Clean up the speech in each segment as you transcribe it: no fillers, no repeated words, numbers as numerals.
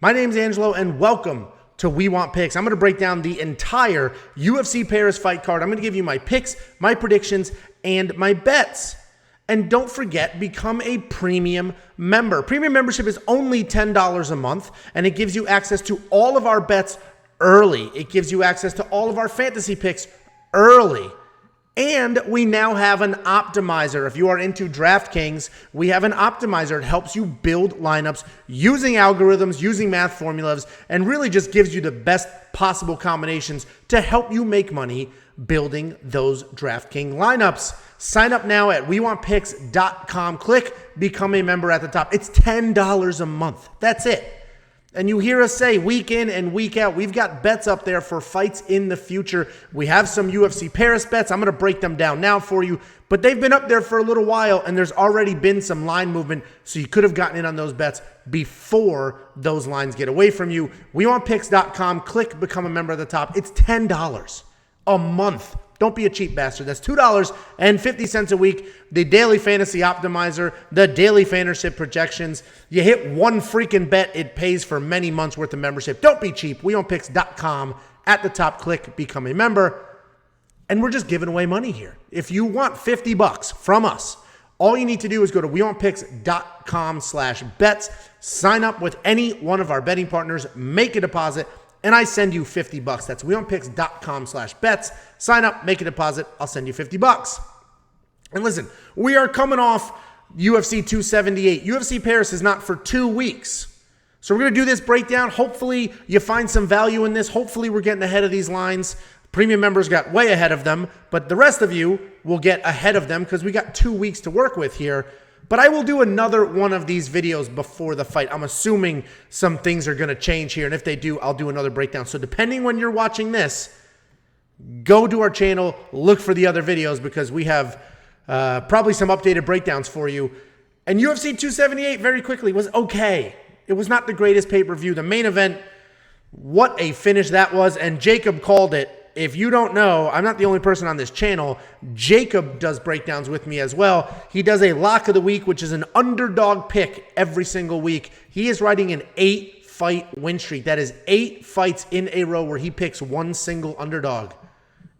My name's Angelo, and welcome to We Want Picks. I'm going to break down the entire UFC Paris fight card. I'm going to give you my picks, my predictions, and my bets. And don't forget, become a premium member. Premium membership is only $10 a month, and it gives you access to all of our bets early. It gives you access to all of our fantasy picks early. And we now have an optimizer. If you are into DraftKings, we have an optimizer. It helps you build lineups using algorithms, using math formulas, and really just gives you the best possible combinations to help you make money building those DraftKings lineups. Sign up now at wewantpicks.com. Click become a member at the top. It's $10 a month. That's it. And you hear us say week in and week out, we've got bets up there for fights in the future. We have some UFC Paris bets. I'm going to break them down now for you. But they've been up there for a little while, and there's already been some line movement, so you could have gotten in on those bets before those lines get away from you. WeWantPicks.com. Click become a member at the top. It's $10 a month. Don't be a cheap bastard. That's $2.50 a week. The daily fantasy optimizer, the daily fantasy projections. You hit one freaking bet, it pays for many months worth of membership. Don't be cheap. WeOwnPicks.com. At the top, click become a member. And we're just giving away money here. If you want $50 from us, all you need to do is go to WeOwnPicks.com/bets. Sign up with any one of our betting partners, make a deposit, and I send you $50. That's WeOwnPicks.com/bets. Sign up, make a deposit. I'll send you $50. And listen, we are coming off UFC 278. UFC Paris is not for 2 weeks. So we're going to do this breakdown. Hopefully you find some value in this. Hopefully we're getting ahead of these lines. Premium members got way ahead of them, but the rest of you will get ahead of them because we got 2 weeks to work with here. But I will do another one of these videos before the fight. I'm assuming some things are going to change here. And if they do, I'll do another breakdown. So depending when you're watching this, go to our channel, look for the other videos because we have probably some updated breakdowns for you. And UFC 278, very quickly, was okay. It was not the greatest pay-per-view. The main event, what a finish that was. And Jacob called it. If you don't know, I'm not the only person on this channel. Jacob does breakdowns with me as well. He does a lock of the week, which is an underdog pick every single week. He is riding an 8-fight win streak. That is 8 fights in a row where he picks one single underdog.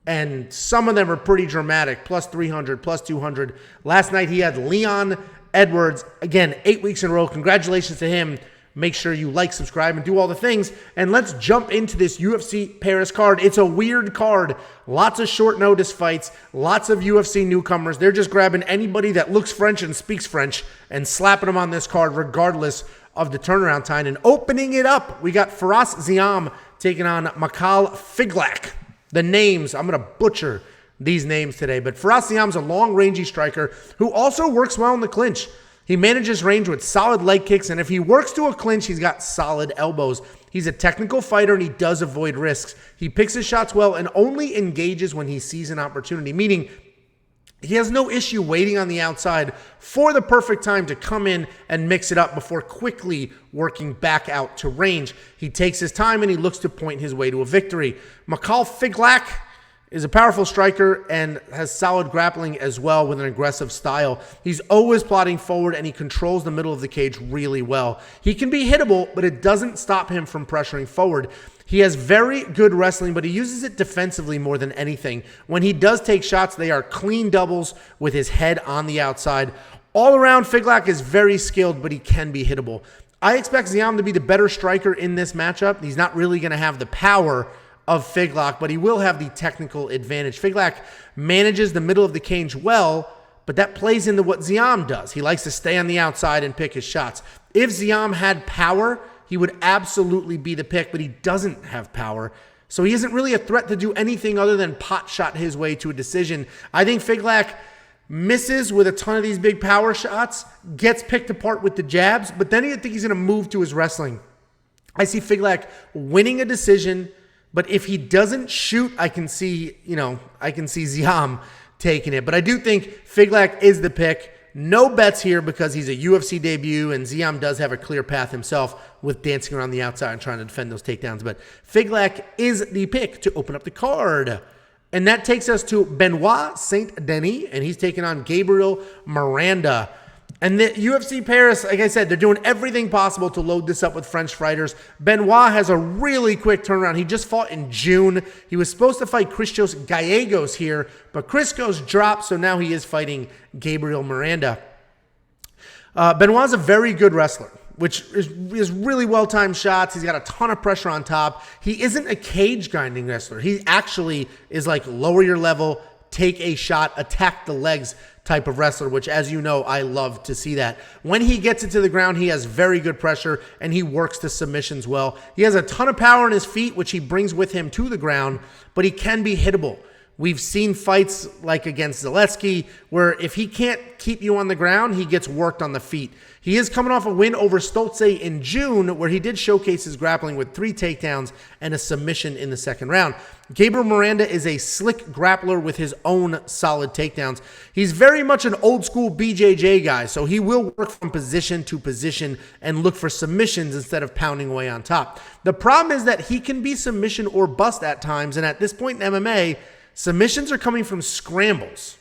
And some of them are pretty dramatic, plus 300, plus 200. Last night he had Leon Edwards. Again, 8 weeks in a row. Congratulations to him. Make sure you like, subscribe, and do all the things. And let's jump into this UFC Paris card. It's a weird card. Lots of short notice fights. Lots of UFC newcomers. They're just grabbing anybody that looks French and speaks French and slapping them on this card regardless of the turnaround time. And opening it up, we got Ziam taking on Michal Figlak. The names, I'm going to butcher these names today. But Ziam's a long, rangy striker who also works well in the clinch. He manages range with solid leg kicks, and if he works to a clinch, he's got solid elbows. He's a technical fighter, and he does avoid risks. He picks his shots well and only engages when he sees an opportunity, meaning he has no issue waiting on the outside for the perfect time to come in and mix it up before quickly working back out to range. He takes his time, and he looks to point his way to a victory. Michal Figlak is a powerful striker and has solid grappling as well with an aggressive style. He's always plotting forward, and he controls the middle of the cage really well. He can be hittable, but it doesn't stop him from pressuring forward. He has very good wrestling, but he uses it defensively more than anything. When he does take shots, they are clean doubles with his head on the outside. All around, Figlak is very skilled, but he can be hittable. I expect Ziam to be the better striker in this matchup. He's not really going to have the power of Figlak, but he will have the technical advantage. Figlak manages the middle of the cage well, but that plays into what Ziam does. He likes to stay on the outside and pick his shots. If Ziam had power, he would absolutely be the pick, but he doesn't have power. So he isn't really a threat to do anything other than pot shot his way to a decision. I think Figlak misses with a ton of these big power shots, gets picked apart with the jabs, but then I think he's going to move to his wrestling. I see Figlak winning a decision, but if he doesn't shoot, I can see Ziam taking it. But I do think Figlak is the pick. No bets here because he's a UFC debut, and Ziam does have a clear path himself with dancing around the outside and trying to defend those takedowns. But Figlak is the pick to open up the card. And that takes us to Benoit Saint-Denis, and he's taking on Gabriel Miranda. And the UFC Paris, like I said, they're doing everything possible to load this up with French fighters. Benoit has a really quick turnaround. He just fought in June. He was supposed to fight Christos Gallegos here, but Christos dropped, so now he is fighting Gabriel Miranda. Benoit's a very good wrestler, which is really well-timed shots. He's got a ton of pressure on top. He isn't a cage-grinding wrestler. He actually is like lower your level, take a shot, attack the legs type of wrestler, which, as you know, I love to see that. When he gets it to the ground, he has very good pressure, and he works the submissions well. He has a ton of power in his feet, which he brings with him to the ground, but he can be hittable. We've seen fights like against Zaleski where if he can't keep you on the ground, he gets worked on the feet. He is coming off a win over Stoltzfus in June where he did showcase his grappling with 3 takedowns and a submission in the second round. Gabriel Miranda is a slick grappler with his own solid takedowns. He's very much an old school BJJ guy, so he will work from position to position and look for submissions instead of pounding away on top. The problem is that he can be submission or bust at times, and at this point in MMA, submissions are coming from scrambles.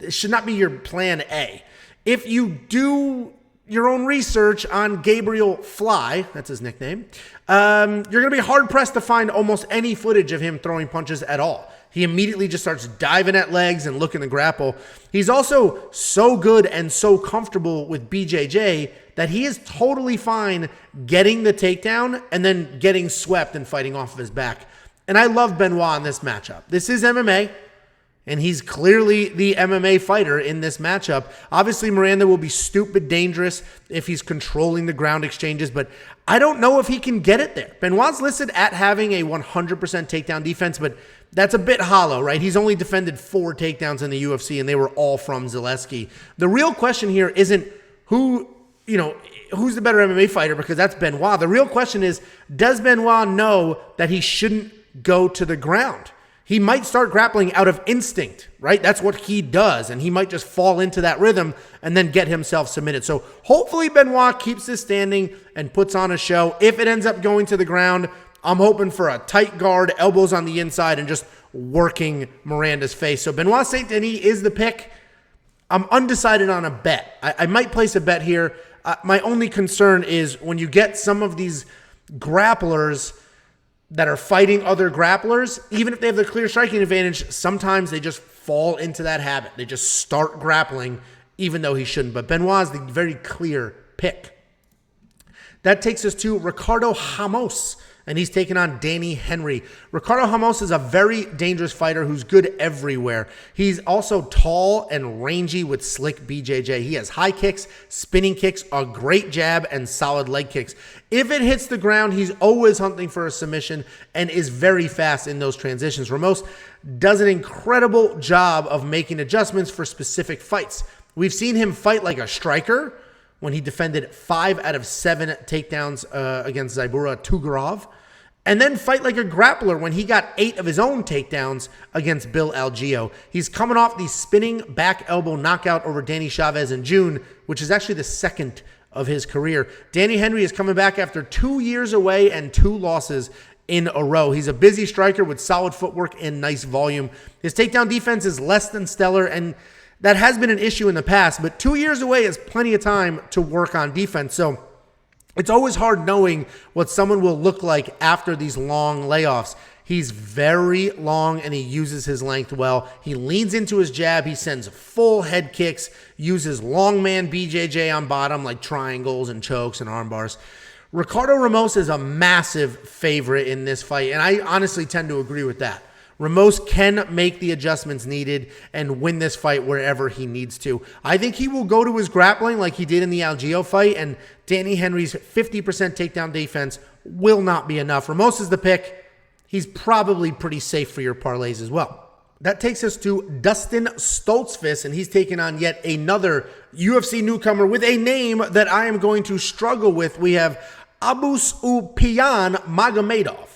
It should not be your plan A. If you do your own research on Gabriel Fly, that's his nickname, you're going to be hard-pressed to find almost any footage of him throwing punches at all. He immediately just starts diving at legs and looking to grapple. He's also so good and so comfortable with BJJ that he is totally fine getting the takedown and then getting swept and fighting off of his back. And I love Benoit in this matchup. This is MMA, and he's clearly the MMA fighter in this matchup. Obviously, Miranda will be stupid dangerous if he's controlling the ground exchanges, but I don't know if he can get it there. Benoit's listed at having a 100% takedown defense, but that's a bit hollow, right? He's only defended 4 takedowns in the UFC, and they were all from Zaleski. The real question here isn't who's the better MMA fighter, because that's Benoit. The real question is, does Benoit know that he shouldn't go to the ground? He might start grappling out of instinct, right? That's what he does, and he might just fall into that rhythm and then get himself submitted. So hopefully Benoit keeps this standing and puts on a show. If it ends up going to the ground, I'm hoping for a tight guard, elbows on the inside, and just working Miranda's face. So Benoit Saint-Denis is the pick. I'm undecided on a bet. I might place a bet here. My only concern is when you get some of these grapplers that are fighting other grapplers, even if they have the clear striking advantage, sometimes they just fall into that habit. They just start grappling even though he shouldn't. But Benoit is the very clear pick. That takes us to Ricardo Ramos, and he's taking on Danny Henry. Ricardo Ramos is a very dangerous fighter who's good everywhere. He's also tall and rangy with slick BJJ. He has high kicks, spinning kicks, a great jab, and solid leg kicks. If it hits the ground, he's always hunting for a submission and is very fast in those transitions. Ramos does an incredible job of making adjustments for specific fights. We've seen him fight like a striker when he defended 5 out of 7 takedowns against Zybura Tugarov, and then fight like a grappler when he got 8 of his own takedowns against Bill Algeo. He's coming off the spinning back elbow knockout over Danny Chavez in June, which is actually the second of his career. Danny Henry is coming back after 2 years away and 2 losses in a row. He's a busy striker with solid footwork and nice volume. His takedown defense is less than stellar, and that has been an issue in the past, but 2 years away is plenty of time to work on defense. So it's always hard knowing what someone will look like after these long layoffs. He's very long and he uses his length well. He leans into his jab. He sends full head kicks, uses long man BJJ on bottom like triangles and chokes and arm bars. Ricardo Ramos is a massive favorite in this fight, and I honestly tend to agree with that. Ramos can make the adjustments needed and win this fight wherever he needs to. I think he will go to his grappling like he did in the Algeo fight, and Danny Henry's 50% takedown defense will not be enough. Ramos is the pick. He's probably pretty safe for your parlays as well. That takes us to Dustin Stoltzfus, and he's taking on yet another UFC newcomer with a name that I am going to struggle with. We have Abusupiyan Magomedov.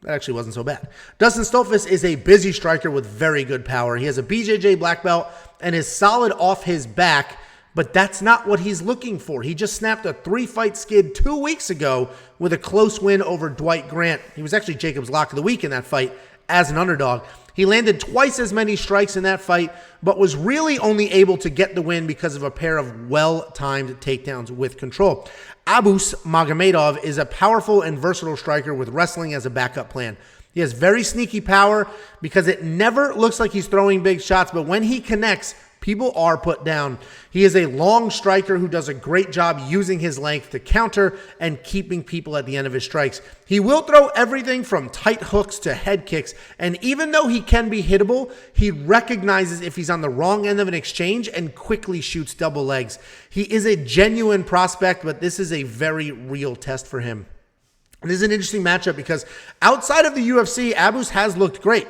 That actually wasn't so bad. Dustin Stoltzfus is a busy striker with very good power. He has a BJJ black belt and is solid off his back, but that's not what he's looking for. He just snapped a 3-fight skid 2 weeks ago with a close win over Dwight Grant. He was actually Jacob's lock of the week in that fight as an underdog. He landed twice as many strikes in that fight, but was really only able to get the win because of a pair of well-timed takedowns with control. Magomedov is a powerful and versatile striker with wrestling as a backup plan. He has very sneaky power because it never looks like he's throwing big shots, but when he connects, people are put down. He is a long striker who does a great job using his length to counter and keeping people at the end of his strikes. He will throw everything from tight hooks to head kicks, and even though he can be hittable, he recognizes if he's on the wrong end of an exchange and quickly shoots double legs. He is a genuine prospect, but this is a very real test for him. And this is an interesting matchup because outside of the UFC, Abus has looked great.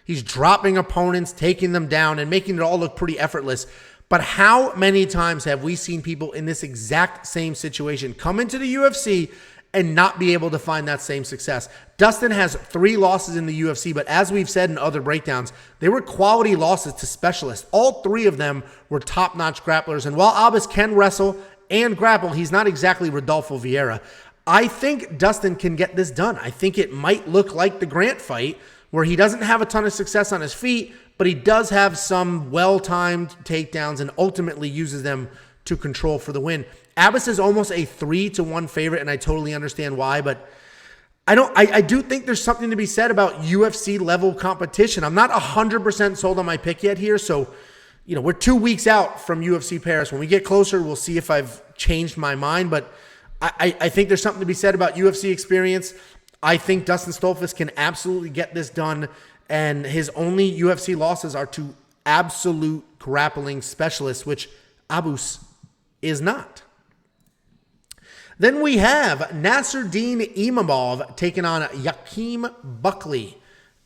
He's dropping opponents, taking them down, and making it all look pretty effortless. But how many times have we seen people in this exact same situation come into the UFC and not be able to find that same success? Dustin has 3 losses in the UFC, but as we've said in other breakdowns, they were quality losses to specialists. All 3 of them were top-notch grapplers. And while Abus can wrestle and grapple, he's not exactly Rodolfo Vieira. I think Dustin can get this done. I think it might look like the Grant fight, where he doesn't have a ton of success on his feet, but he does have some well-timed takedowns and ultimately uses them to control for the win. Abus is almost a 3-1 favorite, and I totally understand why, but I do think there's something to be said about UFC-level competition. I'm not 100% sold on my pick yet here, so we're 2 weeks out from UFC Paris. When we get closer, we'll see if I've changed my mind, but I think there's something to be said about UFC experience. I think Dustin Stoltzfus can absolutely get this done, and his only UFC losses are to absolute grappling specialists, which Abus is not. Then we have Nassourdine Imavov taking on Joaquin Buckley.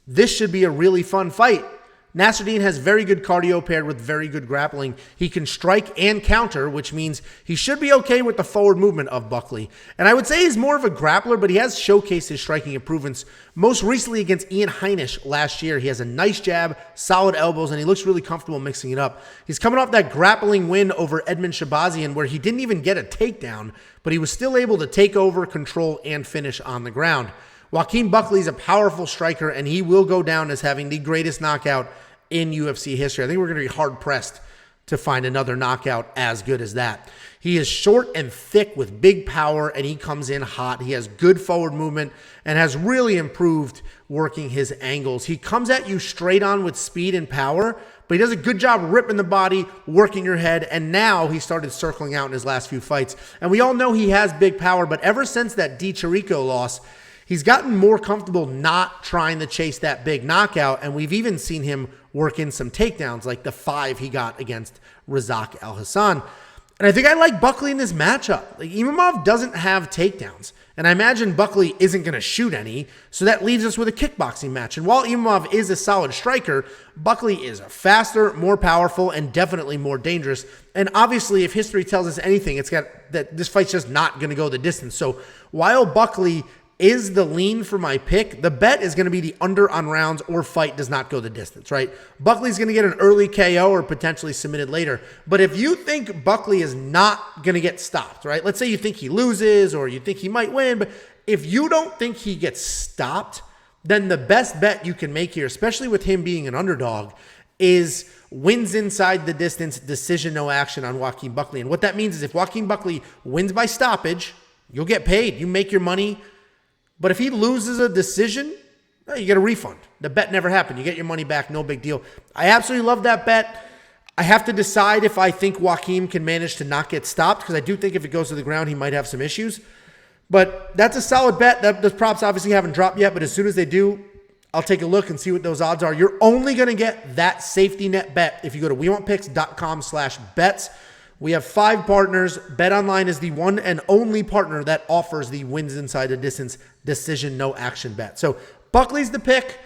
This should be a really fun fight. Nassourdine has very good cardio paired with very good grappling. He can strike and counter, which means he should be okay with the forward movement of Buckley. And I would say he's more of a grappler, but he has showcased his striking improvements, most recently against Ian Heinisch last year. He has a nice jab, solid elbows, and he looks really comfortable mixing it up. He's coming off that grappling win over Edmund Shabazian, where he didn't even get a takedown, but he was still able to take over, control, and finish on the ground. Joaquin Buckley is a powerful striker, and he will go down as having the greatest knockout in UFC history. I think we're going to be hard-pressed to find another knockout as good as that. He is short and thick with big power, and he comes in hot. He has good forward movement and has really improved working his angles. He comes at you straight on with speed and power, but he does a good job ripping the body, working your head, and now he started circling out in his last few fights. And we all know he has big power, but ever since that Di Chirico loss, he's gotten more comfortable not trying to chase that big knockout, and we've even seen him work in some takedowns like the 5 he got against Razak Al Hassan. And I think I like Buckley in this matchup. Imavov doesn't have takedowns, and I imagine Buckley isn't going to shoot any, so that leaves us with a kickboxing match. And while Imavov is a solid striker, Buckley is faster, more powerful, and definitely more dangerous. And obviously, if history tells us anything, it's got that this fight's just not going to go the distance. So while Buckley is the lean for my pick, the bet is going to be the under on rounds or fight does not go the distance, right? Buckley's going to get an early KO or potentially submitted later. But if you think Buckley is not going to get stopped, right? Let's say you think he loses or you think he might win, but if you don't think he gets stopped, then the best bet you can make here, especially with him being an underdog, is wins inside the distance, decision, no action on Joaquin Buckley. And what that means is if Joaquin Buckley wins by stoppage, you'll get paid. You make your money. But if he loses a decision, you get a refund. The bet never happened. You get your money back, no big deal. I absolutely love that bet. I have to decide if I think Joaquin can manage to not get stopped, because I do think if it goes to the ground, he might have some issues. But that's a solid bet. The props obviously haven't dropped yet, but as soon as they do, I'll take a look and see what those odds are. You're only going to get that safety net bet if you go to WeWantPicks.com/bets. We have 5 partners. BetOnline is the one and only partner that offers the wins inside the distance decision, no action bet. So Buckley's the pick.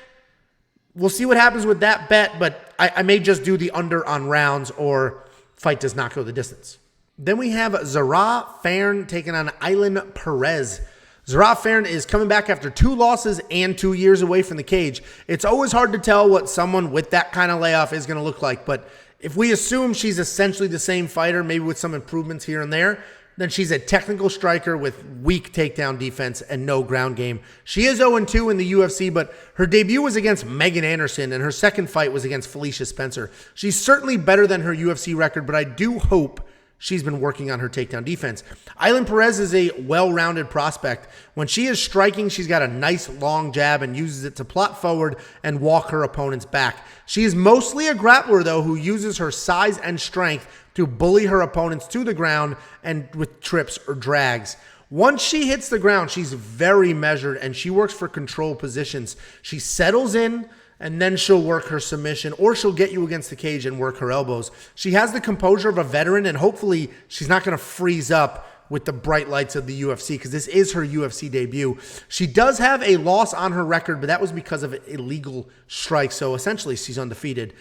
We'll see what happens with that bet, but I may just do the under on rounds or fight does not go the distance. Then we have Zarah Fairn taking on Ailin Perez. Zarah Fairn is coming back after 2 losses and 2 years away from the cage. It's always hard to tell what someone with that kind of layoff is going to look like, but if we assume she's essentially the same fighter, maybe with some improvements here and there, then she's a technical striker with weak takedown defense and no ground game. She is 0-2 in the UFC, but her debut was against Megan Anderson, and her second fight was against Felicia Spencer. She's certainly better than her UFC record, but I do hope she's been working on her takedown defense. Ailin Perez is a well-rounded prospect. When she is striking, she's got a nice long jab and uses it to plot forward and walk her opponents back. She is mostly a grappler, though, who uses her size and strength to bully her opponents to the ground and with trips or drags. Once she hits the ground, she's very measured and she works for control positions. She settles in and then she'll work her submission, or she'll get you against the cage and work her elbows. She has the composure of a veteran, and hopefully she's not going to freeze up with the bright lights of the UFC, because this is her UFC debut. She does have a loss on her record, but that was because of illegal strikes, so essentially she's undefeated.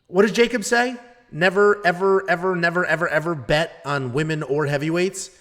What does Jacob say? Never, ever, ever, never, ever, ever bet on women or heavyweights.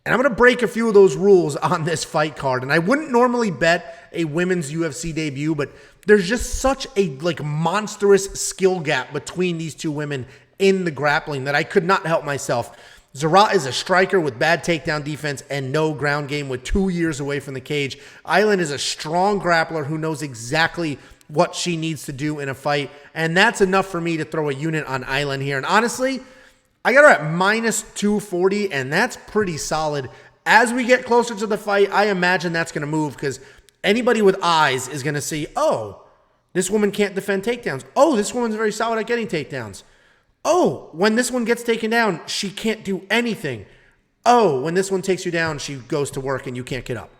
And I'm going to break a few of those rules on this fight card. And I wouldn't normally bet a women's UFC debut, but there's just such a monstrous skill gap between these two women in the grappling that I could not help myself. Zarah is a striker with bad takedown defense and no ground game with 2 years away from the cage. Ailin is a strong grappler who knows exactly what she needs to do in a fight. And that's enough for me to throw a unit on Ailin here. And honestly, I got her at minus 240, and that's pretty solid. As we get closer to the fight, I imagine that's going to move, because anybody with eyes is going to see, oh, this woman can't defend takedowns. Oh, this woman's very solid at getting takedowns. Oh, when this one gets taken down, she can't do anything. Oh, when this one takes you down, she goes to work and you can't get up.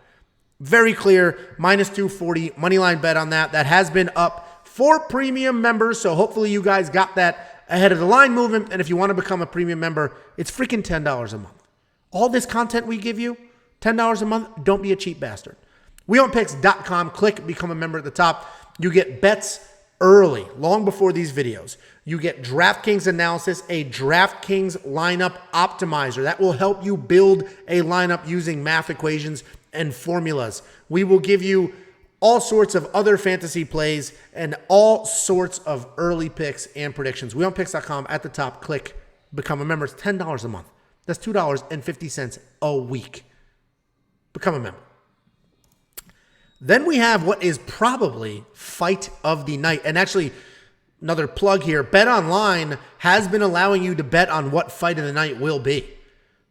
Very clear, minus 240, moneyline bet on that. That has been up for premium members, so hopefully you guys got that ahead of the line movement. And if you want to become a premium member, it's freaking $10 a month. All this content we give you, $10 a month, don't be a cheap bastard. WeOwnPicks.com, click become a member at the top. You get bets early, long before these videos. You get DraftKings analysis, a DraftKings lineup optimizer that will help you build a lineup using math equations and formulas. We will give you all sorts of other fantasy plays and all sorts of early picks and predictions. WeOwnPicks.com at the top, click become a member. It's $10 a month. That's $2.50 a week. Become a member. Then we have what is probably fight of the night. And actually, another plug here, BetOnline has been allowing you to bet on what fight of the night will be.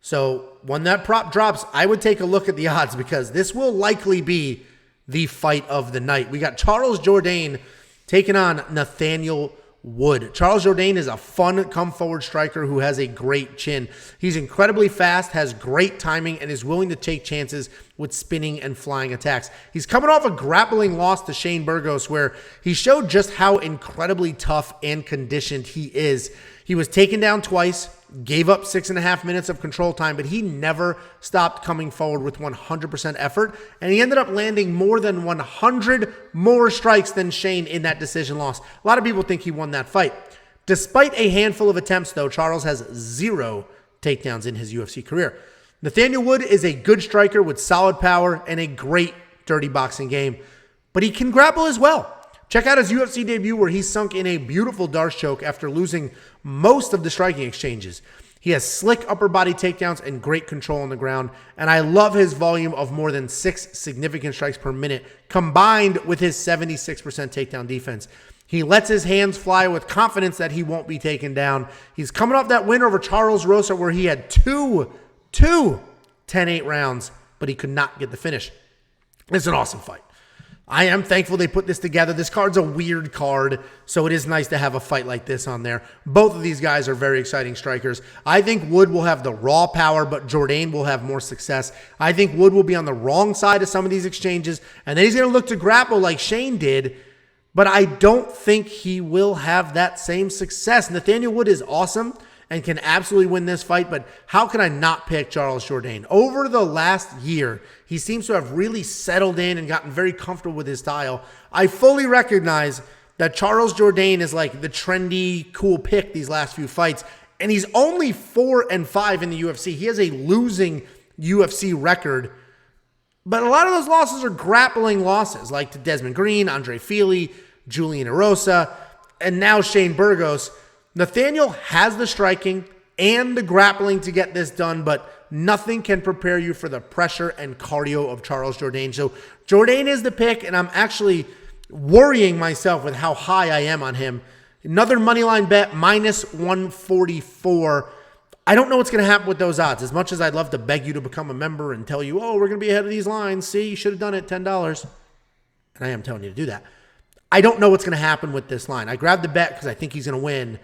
So when that prop drops, I would take a look at the odds, because this will likely be the fight of the night. We got Charles Jourdain taking on Nathaniel Wood. Charles Jourdain is a fun come-forward striker who has a great chin. He's incredibly fast, has great timing, and is willing to take chances with spinning and flying attacks. He's coming off a grappling loss to Shane Burgos, where he showed just how incredibly tough and conditioned he is. He was taken down twice, gave up 6.5 minutes of control time, but he never stopped coming forward with 100% effort, and he ended up landing more than 100 more strikes than Shane in that decision loss. A lot of people think he won that fight. Despite a handful of attempts, though, Charles has 0 takedowns in his UFC career. Nathaniel Wood is a good striker with solid power and a great dirty boxing game, but he can grapple as well. Check out his UFC debut, where he sunk in a beautiful Darce choke after losing most of the striking exchanges. He has slick upper body takedowns and great control on the ground, and I love his volume of more than 6 significant strikes per minute, combined with his 76% takedown defense. He lets his hands fly with confidence that he won't be taken down. He's coming off that win over Charles Rosa, where he had two 10-8 rounds, but he could not get the finish. It's an awesome fight. I am thankful they put this together. This card's a weird card, so it is nice to have a fight like this on there. Both of these guys are very exciting strikers. I think Wood will have the raw power, but Jourdain will have more success. I think Wood will be on the wrong side of some of these exchanges, and then he's going to look to grapple like Shane did, but I don't think he will have that same success. Nathaniel Wood is awesome and can absolutely win this fight, but how can I not pick Charles Jourdain? Over the last year, he seems to have really settled in and gotten very comfortable with his style. I fully recognize that Charles Jourdain is like the trendy, cool pick these last few fights, and he's only 4-5 in the UFC. He has a losing UFC record, but a lot of those losses are grappling losses, like to Desmond Green, Andre Fili, Julian Erosa, and now Shane Burgos. Nathaniel has the striking and the grappling to get this done, but nothing can prepare you for the pressure and cardio of Charles Jourdain. So Jourdain is the pick, and I'm actually worrying myself with how high I am on him. Another money line bet, minus 144. I don't know what's going to happen with those odds. As much as I'd love to beg you to become a member and tell you, oh, we're going to be ahead of these lines. See, you should have done it, $10. And I am telling you to do that. I don't know what's going to happen with this line. I grabbed the bet because I think he's going to win.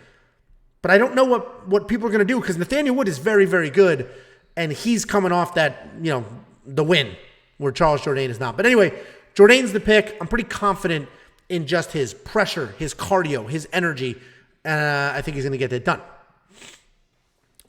But I don't know what people are going to do because Nathaniel Wood is very, very good. And he's coming off that, the win where Charles Jourdain is not. But anyway, Jourdain's the pick. I'm pretty confident in just his pressure, his cardio, his energy. And I think he's going to get that done.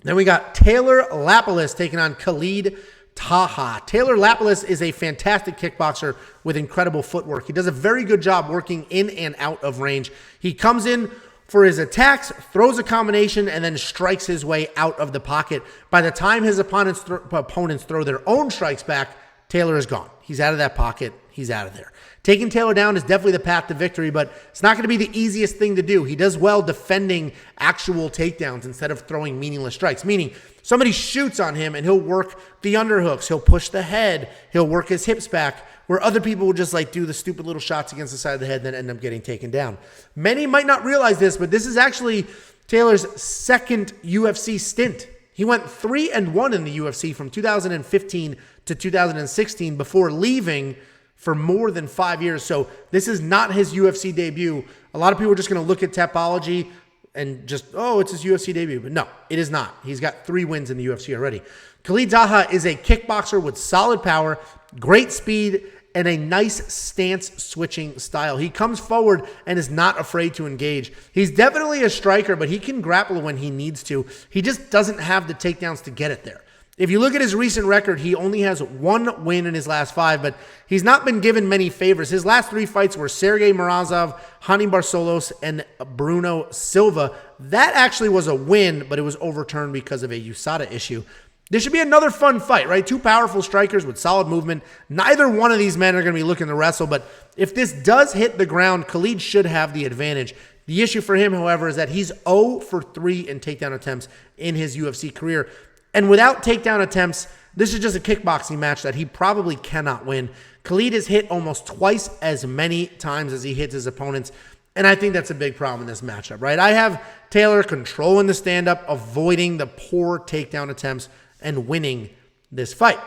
Then we got Taylor Lapilus taking on Khalid Taha. Taylor Lapilus is a fantastic kickboxer with incredible footwork. He does a very good job working in and out of range. He comes in for his attacks, throws a combination, and then strikes his way out of the pocket. By the time his opponents throw their own strikes back, Taylor is gone. He's out of that pocket. He's out of there. Taking Taylor down is definitely the path to victory, but it's not going to be the easiest thing to do. He does well defending actual takedowns instead of throwing meaningless strikes, meaning somebody shoots on him and he'll work the underhooks. He'll push the head. He'll work his hips back, where other people will just do the stupid little shots against the side of the head and then end up getting taken down. Many might not realize this, but this is actually Taylor's second UFC stint. He went 3-1 in the UFC from 2015 to 2016 before leaving for more than 5 years. So this is not his UFC debut. A lot of people are just going to look at Tapology and just, oh, it's his UFC debut. But no, it is not. He's got 3 wins in the UFC already. Khalid Taha is a kickboxer with solid power, great speed, and a nice stance switching style. He comes forward and is not afraid to engage. He's definitely a striker, but he can grapple when he needs to. He just doesn't have the takedowns to get it there. If you look at his recent record, he only has 1 win in his last 5, but he's not been given many favors. His last 3 fights were Sergey Morozov, Hani Barcelos, and Bruno Silva. That actually was a win, but it was overturned because of a USADA issue. This should be another fun fight, right? 2 powerful strikers with solid movement. Neither one of these men are going to be looking to wrestle, but if this does hit the ground, Khalid should have the advantage. The issue for him, however, is that he's 0 for 3 in takedown attempts in his UFC career. And without takedown attempts, this is just a kickboxing match that he probably cannot win. Khalid has hit almost twice as many times as he hits his opponents, and I think that's a big problem in this matchup, right? I have Taylor controlling the stand-up, avoiding the poor takedown attempts, and winning this fight.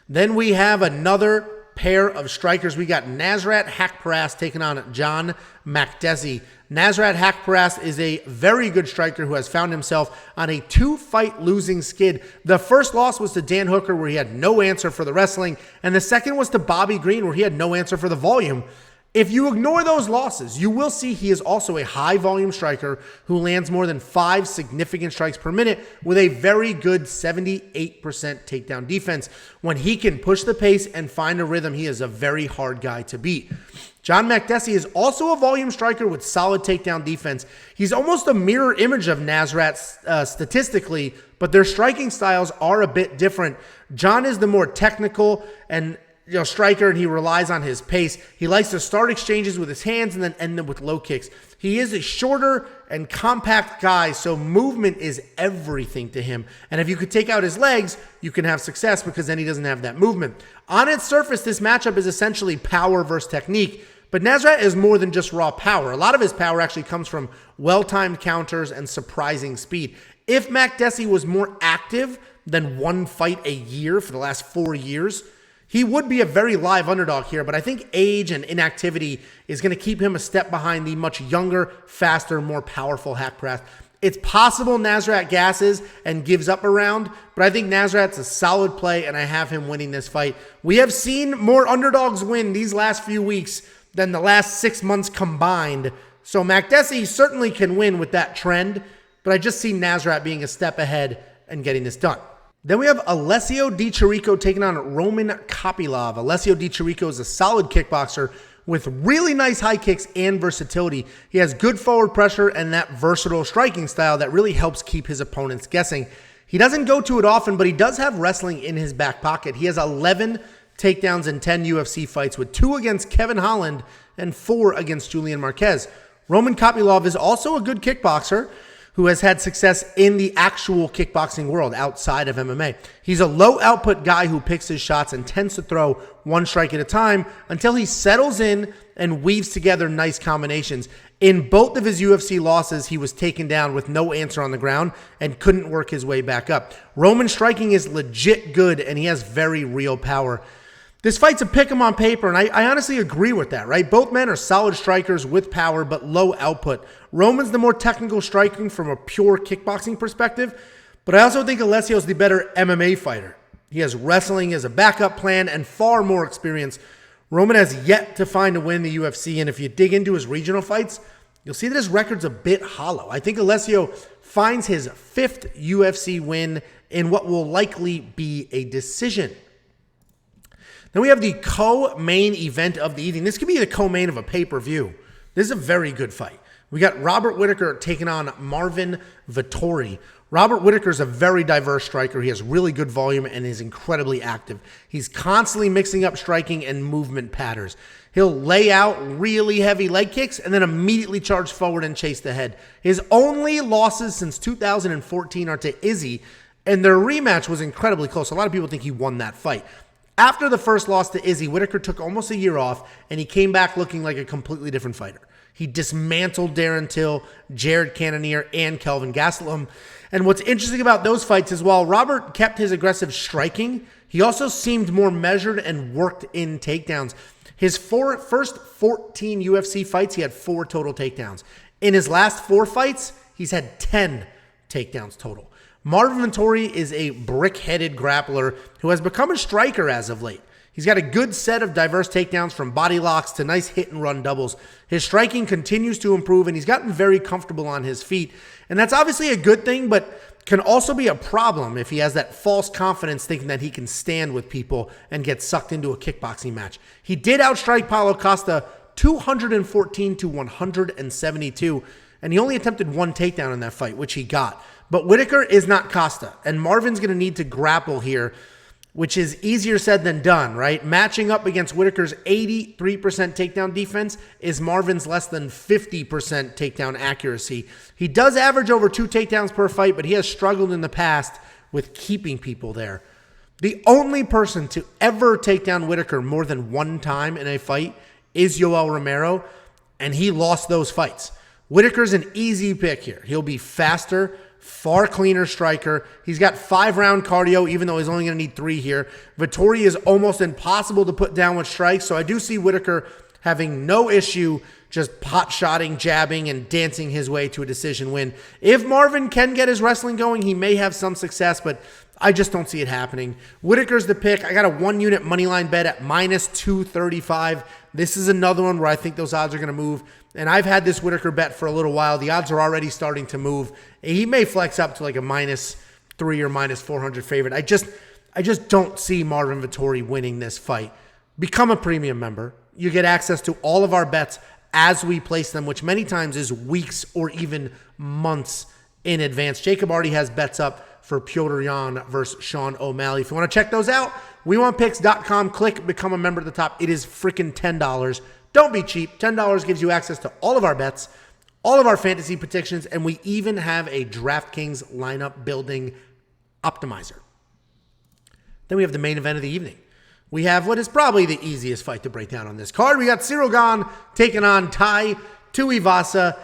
Then we have another pair of strikers. We got Nasrat Haqparast taking on John Makdessi. Nasrat Haqparast is a very good striker who has found himself on a 2-fight losing skid. The first loss was to Dan Hooker, where he had no answer for the wrestling, and the second was to Bobby Green, where he had no answer for the volume. If you ignore those losses, you will see he is also a high-volume striker who lands more than 5 significant strikes per minute with a very good 78% takedown defense. When he can push the pace and find a rhythm, he is a very hard guy to beat. John Makdessi is also a volume striker with solid takedown defense. He's almost a mirror image of Nasrat statistically, but their striking styles are a bit different. John is the more technical and striker, and he relies on his pace. He likes to start exchanges with his hands and then end them with low kicks. He is a shorter and compact guy, so movement is everything to him. And if you could take out his legs, you can have success because then he doesn't have that movement. On its surface, this matchup is essentially power versus technique, but Nasrat is more than just raw power. A lot of his power actually comes from well-timed counters and surprising speed. If Makdessi was more active than 1 fight a year for the last 4 years, he would be a very live underdog here, but I think age and inactivity is going to keep him a step behind the much younger, faster, more powerful Haqparast. It's possible Nasrat gasses and gives up a round, but I think Nasrat's a solid play, and I have him winning this fight. We have seen more underdogs win these last few weeks than the last 6 months combined, so Makdessi certainly can win with that trend, but I just see Nasrat being a step ahead and getting this done. Then we have Alessio Di Chirico taking on Roman Kopylov. Alessio Di Chirico is a solid kickboxer with really nice high kicks and versatility. He has good forward pressure and that versatile striking style that really helps keep his opponents guessing. He doesn't go to it often, but he does have wrestling in his back pocket. He has 11 takedowns in 10 UFC fights, with 2 against Kevin Holland and 4 against Julian Marquez. Roman Kopylov is also a good kickboxer who has had success in the actual kickboxing world outside of MMA. He's a low output guy who picks his shots and tends to throw one strike at a time until he settles in and weaves together nice combinations. In both of his UFC losses, he was taken down with no answer on the ground and couldn't work his way back up. Roman's striking is legit good, and he has very real power. This fight's a pick 'em on paper, and I honestly agree with that, right? Both men are solid strikers with power, but low output. Roman's the more technical striking from a pure kickboxing perspective, but I also think Alessio's the better MMA fighter. He has wrestling as a backup plan and far more experience. Roman has yet to find a win in the UFC, and if you dig into his regional fights, you'll see that his record's a bit hollow. I think Alessio finds his 5th UFC win in what will likely be a decision. Then we have the co-main event of the evening. This could be the co-main of a pay-per-view. This is a very good fight. We got Robert Whittaker taking on Marvin Vettori. Robert Whittaker is a very diverse striker. He has really good volume and is incredibly active. He's constantly mixing up striking and movement patterns. He'll lay out really heavy leg kicks and then immediately charge forward and chase the head. His only losses since 2014 are to Izzy, and their rematch was incredibly close. A lot of people think he won that fight. After the first loss to Izzy, Whittaker took almost a year off, and he came back looking like a completely different fighter. He dismantled Darren Till, Jared Cannonier, and Kelvin Gastelum. And what's interesting about those fights is while Robert kept his aggressive striking, he also seemed more measured and worked in takedowns. His first 14 UFC fights, he had 4 total takedowns. In his last 4 fights, he's had 10 takedowns total. Marvin Vettori is a brick-headed grappler who has become a striker as of late. He's got a good set of diverse takedowns from body locks to nice hit-and-run doubles. His striking continues to improve, and he's gotten very comfortable on his feet. And that's obviously a good thing, but can also be a problem if he has that false confidence thinking that he can stand with people and get sucked into a kickboxing match. He did outstrike Paulo Costa 214 to 172, and he only attempted 1 takedown in that fight, which he got. But Whittaker is not Costa, and Marvin's going to need to grapple here, which is easier said than done, right? Matching up against Whittaker's 83% takedown defense is Marvin's less than 50% takedown accuracy. He does average over 2 takedowns per fight, but he has struggled in the past with keeping people there. The only person to ever take down Whittaker more than 1 time in a fight is Yoel Romero, and he lost those fights. Whittaker's an easy pick here. He'll be faster, far cleaner striker. He's got 5-round cardio, even though he's only going to need 3 here. Vettori is almost impossible to put down with strikes, so I do see Whittaker having no issue just pot-shotting, jabbing, and dancing his way to a decision win. If Marvin can get his wrestling going, he may have some success, but I just don't see it happening. Whittaker's the pick. I got a 1-unit moneyline bet at minus 235. This is another one where I think those odds are going to move. And I've had this Whittaker bet for a little while. The odds are already starting to move. He may flex up to like a minus 3 or minus 400 favorite. I just don't see Marvin Vettori winning this fight. Become a premium member. You get access to all of our bets as we place them, which many times is weeks or even months in advance. Jacob already has bets up for Petr Yan versus Sean O'Malley. If you want to check those out, WeWantPicks.com. Click Become a Member at the top. It is freaking $10. Don't be cheap. $10 gives you access to all of our bets, all of our fantasy predictions, and we even have a DraftKings lineup building optimizer. Then we have the main event of the evening. We have what is probably the easiest fight to break down on this card. We got Ciryl Gane taking on Tai Tuivasa.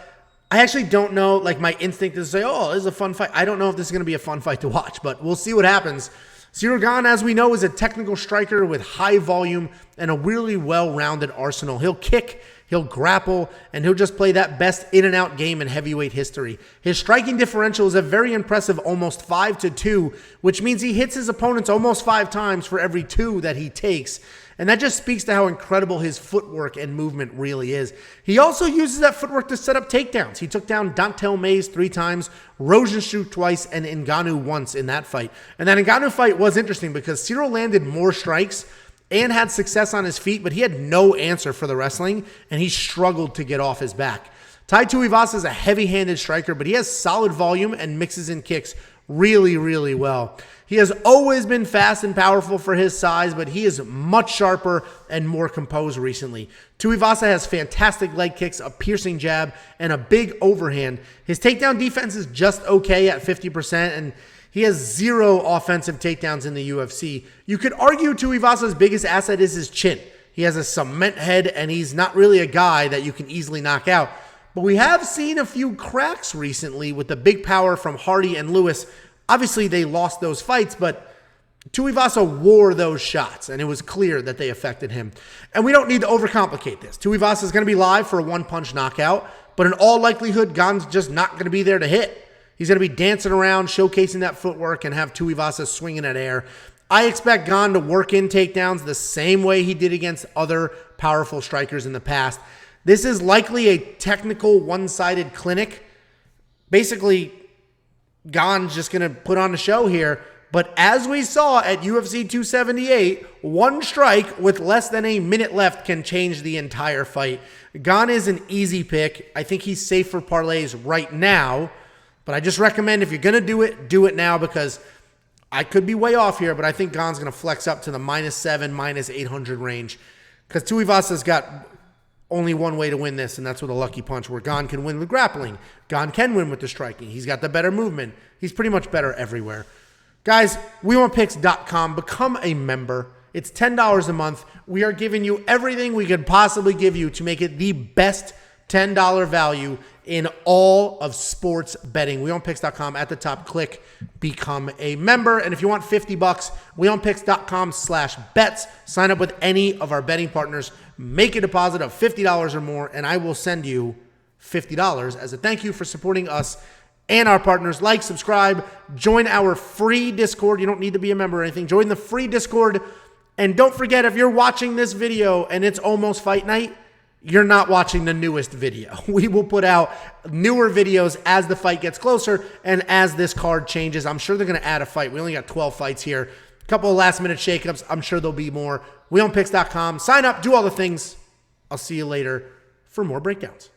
I actually don't know, like my instinct is to say, oh, this is a fun fight. I don't know if this is going to be a fun fight to watch, but we'll see what happens. Ciryl Gane, as we know, is a technical striker with high volume and a really well-rounded arsenal. He'll kick, he'll grapple, and he'll just play that best in-and-out game in heavyweight history. His striking differential is a very impressive almost 5-2, which means he hits his opponents almost 5 times for every 2 that he takes. And that just speaks to how incredible his footwork and movement really is. He also uses that footwork to set up takedowns. He took down Dontel Mays 3 times, Rozenstruik twice, and Ngannou once in that fight. And that Ngannou fight was interesting because Ciryl landed more strikes and had success on his feet, but he had no answer for the wrestling, and he struggled to get off his back. Tai Tuivasa is a heavy-handed striker, but he has solid volume and mixes in kicks really, really well. He has always been fast and powerful for his size, but he is much sharper and more composed recently. Tuivasa has fantastic leg kicks, a piercing jab, and a big overhand. His takedown defense is just okay at 50%, and he has 0 offensive takedowns in the UFC. You could argue Tuivasa's biggest asset is his chin. He has a cement head, and he's not really a guy that you can easily knock out. But we have seen a few cracks recently with the big power from Hardy and Lewis. Obviously, they lost those fights, but Tuivasa wore those shots, and it was clear that they affected him. And we don't need to overcomplicate this. Tuivasa is going to be live for a one-punch knockout, but in all likelihood, Gane's just not going to be there to hit. He's going to be dancing around, showcasing that footwork, and have Tuivasa swinging at air. I expect Gane to work in takedowns the same way he did against other powerful strikers in the past. This is likely a technical one-sided clinic. Basically, Gane's just going to put on a show here. But as we saw at UFC 278, one strike with less than a minute left can change the entire fight. Gane is an easy pick. I think he's safe for parlays right now. But I just recommend if you're going to do it now, because I could be way off here, but I think Gane's going to flex up to the -7, -800 range. Because Tuivasa's got only one way to win this, and that's with a lucky punch, where Gane can win with grappling. Gane can win with the striking. He's got the better movement. He's pretty much better everywhere. Guys, WeWantPicks.com. Become a member. It's $10 a month. We are giving you everything we could possibly give you to make it the best $10 value in all of sports betting. WeWantPicks.com. At the top, click become a member. And if you want $50, WeWantPicks.com/bets. Sign up with any of our betting partners. Make a deposit of $50 or more, and I will send you $50 as a thank you for supporting us and our partners. Like, subscribe, join our free Discord. You don't need to be a member or anything. Join the free Discord. And don't forget, if you're watching this video and it's almost fight night, you're not watching the newest video. We will put out newer videos as the fight gets closer and as this card changes. I'm sure they're going to add a fight. We only got 12 fights here. A couple of last-minute shakeups. I'm sure there'll be more. WeOwnPicks.com. Sign up. Do all the things. I'll see you later for more breakdowns.